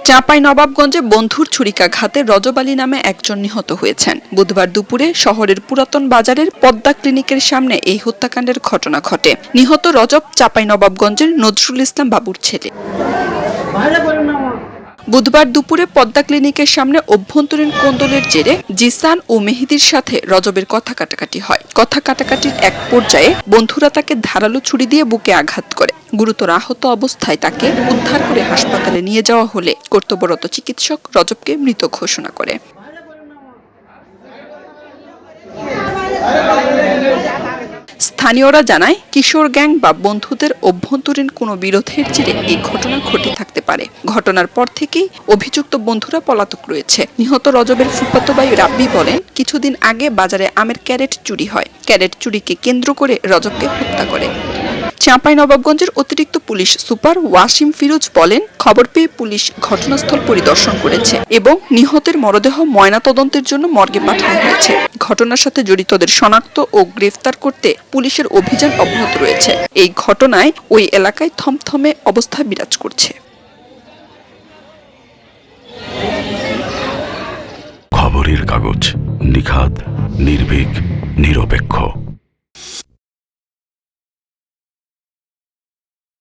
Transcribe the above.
চাঁপাইনবাবগঞ্জে বন্ধুর ছুরিকাঘাতে রজব আলী নামে একজন নিহত হয়েছেন। বুধবার দুপুরে শহরের পুরাতন বাজারের পদ্মা ক্লিনিকের সামনে এই হত্যাকাণ্ডের ঘটনা ঘটে। নিহত রজব চাঁপাইনবাবগঞ্জের নজরুল ইসলাম বাবুর ছেলে। বুধবার দুপুরে পদ্মা ক্লিনিকের সামনে অভ্যন্তরীণ কোন্দলের জেরে জিসান ও মেহেদির সাথে রজবের কথা কাটাকাটি হয়। কথা কাটাকাটির এক পর্যায়ে বন্ধুরা তাকে ধারালো ছুরি দিয়ে বুকে আঘাত করে। গুরুতর আহত অবস্থায় তাকে উদ্ধার করে হাসপাতালে নিয়ে যাওয়া হলে কর্তব্যরত চিকিৎসক রজবকে মৃত ঘোষণা করে। স্থানীয়রা জানায়, কিশোর গ্যাং বা বন্ধুদের অভ্যন্তরীণ কোনো বিরোধের জেরে এই ঘটনা ঘটে থাকতে পারে। ঘটনার পর থেকেই অভিযুক্ত বন্ধুরা পলাতক রয়েছে। নিহত রজবের ফুফাতো ভাই রাব্বি বলেন, কিছুদিন আগে বাজারে আমের ক্যারেট চুরি হয়। ক্যারেট চুরিকে কেন্দ্র করে রজবকে হত্যা করে। চাঁপাইনবাবগঞ্জের অতিরিক্ত পুলিশ সুপার ওয়াসিম ফিরোজ বলেন, খবর পেয়ে পুলিশ ঘটনাস্থল পরিদর্শন করেছে এবং নিহতের মরদেহ ময়নাতদন্তের জন্য মর্গে পাঠানো হয়েছে। ঘটনার সাথে জড়িতদের শনাক্ত ও গ্রেফতার করতে পুলিশের অভিযান অব্যাহত রয়েছে। এই ঘটনায় ওই এলাকায় থমথমে অবস্থা বিরাজ করছে। খবরের কাগজ, নিখাত, নির্ভীক, নিরপেক্ষ।